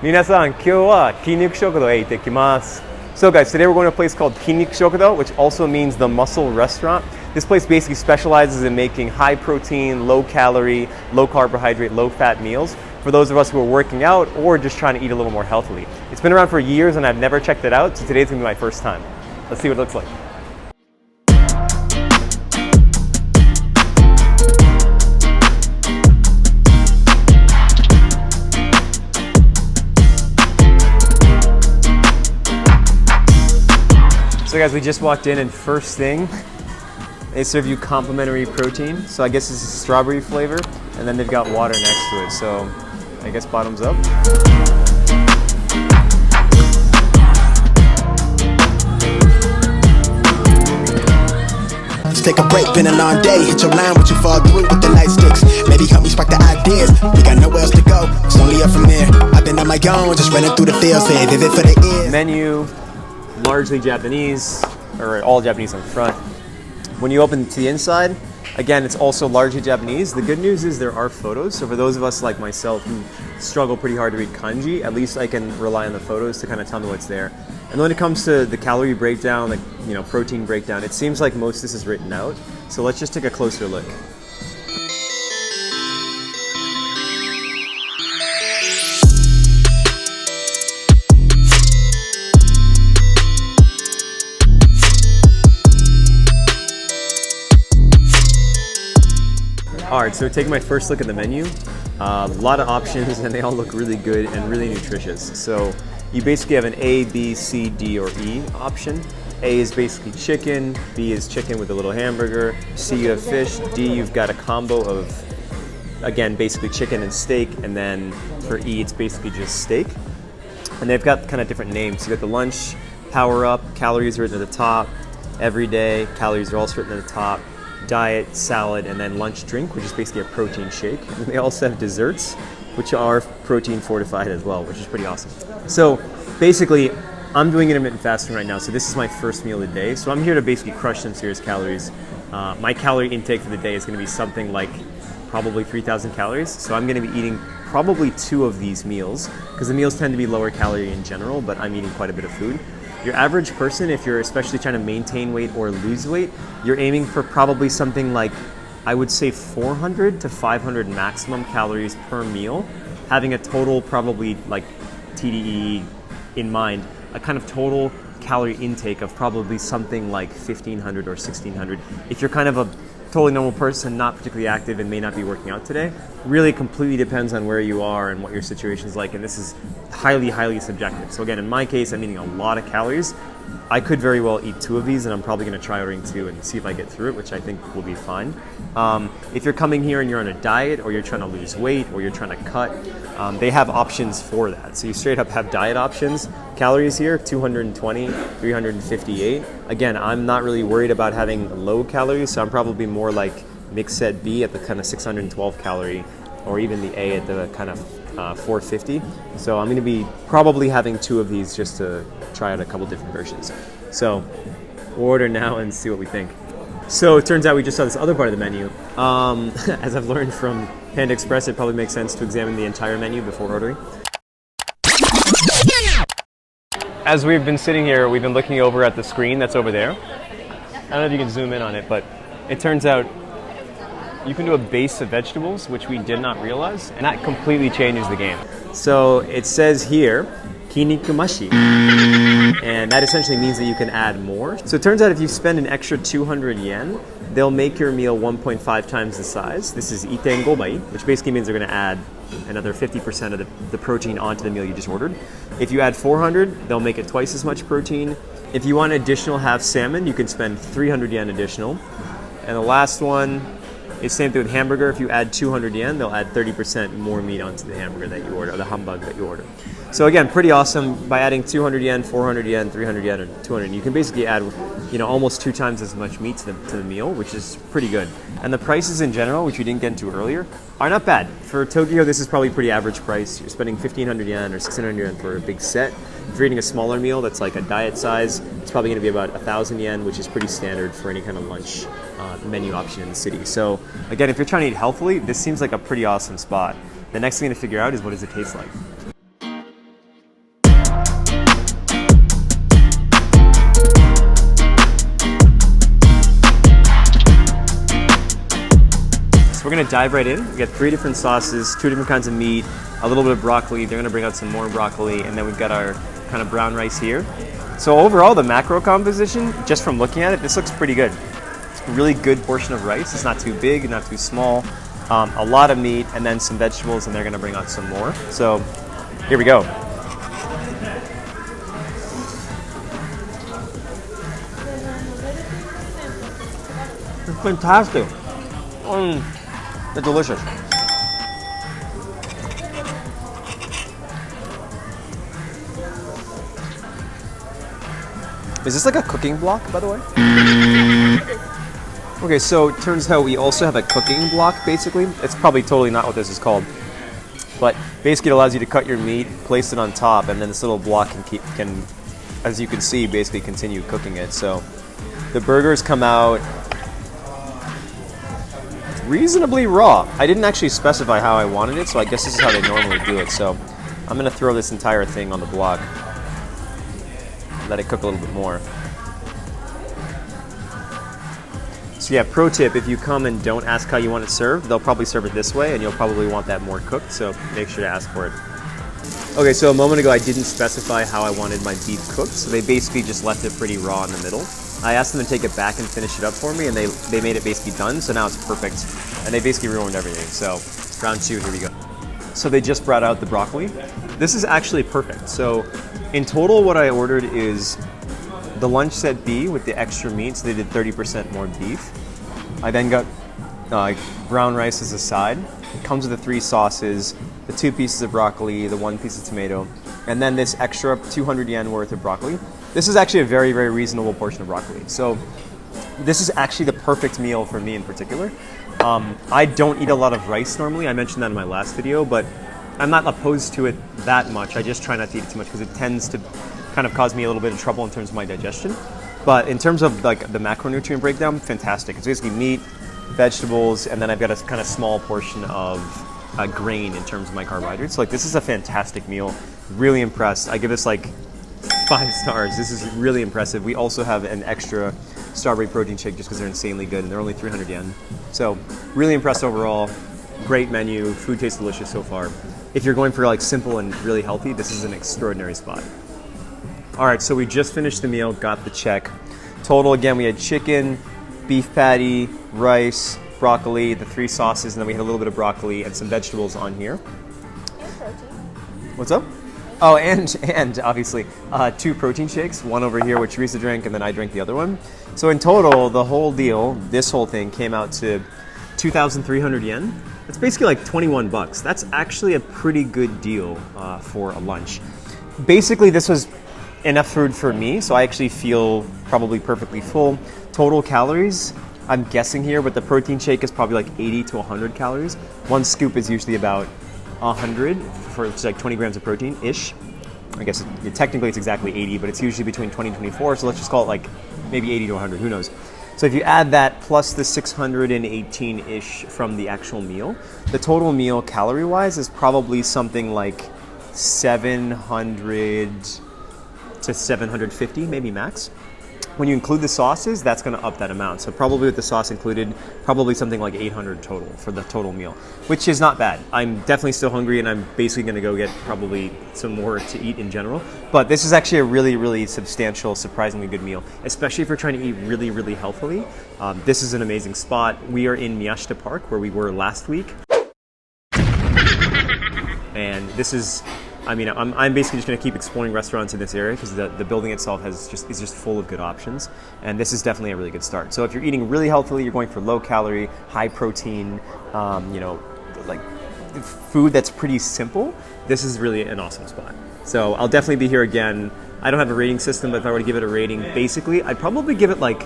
皆さん今日は筋肉食堂へ行ってきます。So guys, today we're going to a place called Hinga, which also means the muscle restaurant. This place basically specializes in making high protein, low calorie, low carbohydrate, low fat meals for those of us who are working out or just trying to eat a little more healthily. It's been around for years and I've never checked it out, so today's going to be my first time. Let's see what it looks like. So guys, we just walked in and first thing, they serve you complimentary protein. So I guess this is strawberry flavor and then they've got water next to it. So I guess bottoms up. Let's take a break, been a long day. Hit your line, what you fall through with the light sticks. Maybe help me spark the ideas. We got nowhere else to go, it's only up from there. I've been on my own, just running through the fields. Say visit for the ears. Menu. Largely Japanese, or all Japanese on the front. When you open to the inside, again, it's also largely Japanese. The good news is there are photos, so for those of us like myself who struggle pretty hard to read kanji, at least I can rely on the photos to kind of tell me what's there. And when it comes to the calorie breakdown, the protein breakdown, it seems like most of this is written out. So let's just take a closer look. Alright, so taking my first look at the menu, a lot of options and they all look really good and really nutritious. So you basically have an A, B, C, D, or E option. A is basically chicken, B is chicken with a little hamburger, C you have fish, D you've got a combo of, again, basically chicken and steak, and then for E it's basically just steak. And they've got kind of different names. So you got the lunch, power up, calories are written at the top, everyday, calories are also written at the top, diet, salad, and then lunch drink, which is basically a protein shake. And they also have desserts, which are protein fortified as well, which is pretty awesome. So basically, I'm doing intermittent fasting right now, so this is my first meal of the day. So I'm here to basically crush some serious calories. My calorie intake for the day is going to be something like probably 3,000 calories. So I'm going to be eating probably 2 of these meals, because the meals tend to be lower calorie in general, but I'm eating quite a bit of food. Your average person, if you're especially trying to maintain weight or lose weight, you're aiming for probably something like, I would say 400 to 500 maximum calories per meal, having a total probably like TDE in mind, a kind of total calorie intake of probably something like 1,500 or 1,600. If you're kind of a totally normal person, not particularly active and may not be working out today, really completely depends on where you are and what your situation is like, and this is highly, highly subjective. So again, in my case, I'm eating a lot of calories. I could very well eat 2 of these, and I'm probably going to try ordering 2 and see if I get through it, which I think will be fine. If you're coming here and you're on a diet, or you're trying to lose weight, or you're trying to cut, they have options for that. So you straight up have diet options. Calories here, 220, 358. Again, I'm not really worried about having low calories, so I'm probably more like mixed set B at the kind of 612 calorie, or even the A at the kind of 450. So I'm going to be probably having 2 of these just to try out a couple different versions. So we'll order now and see what we think. So it turns out we just saw this other part of the menu. As I've learned from Panda Express, it probably makes sense to examine the entire menu before ordering. As we've been sitting here, we've been looking over at the screen that's over there. I don't know if you can zoom in on it, but it turns out you can do a base of vegetables, which we did not realize, and that completely changes the game. So it says here, kinikumashi, and that essentially means that you can add more. So it turns out if you spend an extra 200 yen, they'll make your meal 1.5 times the size. This is itengo bai, which basically means they're going to add another 50% of the protein onto the meal you just ordered. If you add 400, they'll make it twice as much protein. If you want additional half salmon, you can spend 300 yen additional. And the last one, it's same thing with hamburger. If you add 200 yen, they'll add 30% more meat onto the hamburger that you order, or the hambug that you order. So again, pretty awesome. By adding 200 yen, 400 yen, 300 yen, or 200, you can basically add, almost 2 times as much meat to the meal, which is pretty good. And the prices in general, which we didn't get into earlier, are not bad. For Tokyo, this is probably pretty average price. You're spending 1,500 yen or 600 yen for a big set. If you're eating a smaller meal that's like a diet size, it's probably going to be about 1,000 yen, which is pretty standard for any kind of lunch menu option in the city. So again, if you're trying to eat healthily, this seems like a pretty awesome spot. The next thing to figure out is, what does it taste like? gonna dive right in. We got 3 different sauces, 2 different kinds of meat, a little bit of broccoli. They're gonna bring out some more broccoli, and then we've got our kind of brown rice here. So overall, the macro composition, just from looking at it, this looks pretty good. It's a really good portion of rice. It's not too big, not too small. A lot of meat, and then some vegetables, and they're gonna bring out some more. So here we go. It's fantastic. They're delicious. Is this like a cooking block, by the way? Okay, so it turns out we also have a cooking block, basically. It's probably totally not what this is called. But basically it allows you to cut your meat, place it on top, and then this little block can, as you can see, basically continue cooking it. So the burgers come out reasonably raw. I didn't actually specify how I wanted it, so I guess this is how they normally do it. So I'm gonna throw this entire thing on the block. Let it cook a little bit more. So yeah, pro tip, if you come and don't ask how you want it served, they'll probably serve it this way, and you'll probably want that more cooked, so make sure to ask for it. Okay, so a moment ago I didn't specify how I wanted my beef cooked, so they basically just left it pretty raw in the middle. I asked them to take it back and finish it up for me, and they made it basically done, so now it's perfect. And they basically ruined everything, so round 2, here we go. So they just brought out the broccoli. This is actually perfect. So in total, what I ordered is the lunch set B with the extra meat, so they did 30% more beef. I then got brown rice as a side. It comes with the 3 sauces, the 2 pieces of broccoli, the 1 piece of tomato, and then this extra 200 yen worth of broccoli. This is actually a very, very reasonable portion of broccoli. So this is actually the perfect meal for me in particular. I don't eat a lot of rice normally. I mentioned that in my last video, but I'm not opposed to it that much. I just try not to eat it too much because it tends to kind of cause me a little bit of trouble in terms of my digestion. But in terms of like the macronutrient breakdown, fantastic. It's basically meat, vegetables, and then I've got a kind of small portion of grain in terms of my carbohydrates. So like this is a fantastic meal. Really impressed. I give this like 5 stars. This is really impressive. We also have an extra strawberry protein shake just because they're insanely good and they're only 300 yen. So really impressed overall. Great menu. Food tastes delicious so far. If you're going for like simple and really healthy, this is an extraordinary spot. All right, so we just finished the meal, got the check. Total, again, we had chicken, beef patty, rice, broccoli, the 3 sauces, and then we had a little bit of broccoli and some vegetables on here. And protein. What's up? Oh, and obviously 2 protein shakes, one over here which Risa drank, and then I drank the other one. So in total, the whole deal, this whole thing came out to 2,300 yen. It's basically like 21 bucks. That's actually a pretty good deal for a lunch. Basically, this was enough food for me, so I actually feel probably perfectly full. Total calories, I'm guessing here, but the protein shake is probably like 80 to 100 calories. 1 scoop is usually about 100 for it's like 20 grams of protein-ish. I guess technically it's exactly 80, but it's usually between 20 and 24, so let's just call it like maybe 80 to 100, who knows. So if you add that plus the 618-ish from the actual meal, the total meal calorie-wise is probably something like 700 to 750, maybe max. When you include the sauces, that's going to up that amount. So probably with the sauce included, probably something like 800 total for the total meal, which is not bad. I'm definitely still hungry, and I'm basically going to go get probably some more to eat in general. But this is actually a really, really substantial, surprisingly good meal, especially if you're trying to eat really, really healthily. This is an amazing spot. We are in Miyashita Park, where we were last week. And this is, I mean, I'm basically just going to keep exploring restaurants in this area because the building itself is just full of good options, and this is definitely a really good start. So if you're eating really healthily, you're going for low calorie, high protein, like food that's pretty simple, this is really an awesome spot. So I'll definitely be here again. I don't have a rating system, but if I were to give it a rating, basically, I'd probably give it like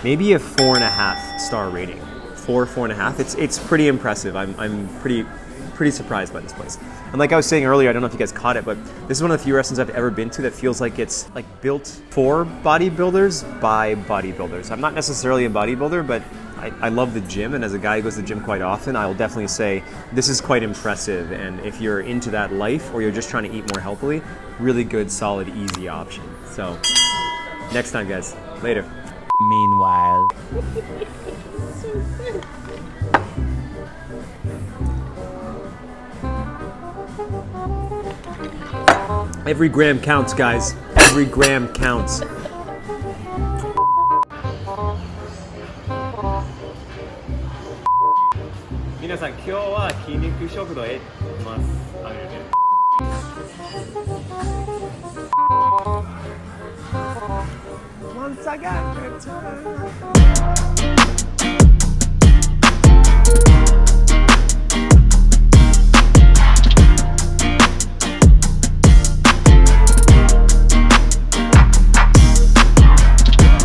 maybe a 4.5 star rating. 4.5. It's pretty impressive. I'm pretty surprised by this place. And like I was saying earlier, I don't know if you guys caught it, but this is one of the few restaurants I've ever been to that feels like it's like built for bodybuilders by bodybuilders. I'm not necessarily a bodybuilder, but I love the gym, and as a guy who goes to the gym quite often, I will definitely say this is quite impressive. And if you're into that life or you're just trying to eat more healthily, really good, solid, easy option. So next time, guys. Later. Meanwhile. So good. Every gram counts, guys. Every gram counts. 皆さん、今日は筋肉食堂へ行きます。Once I got good time.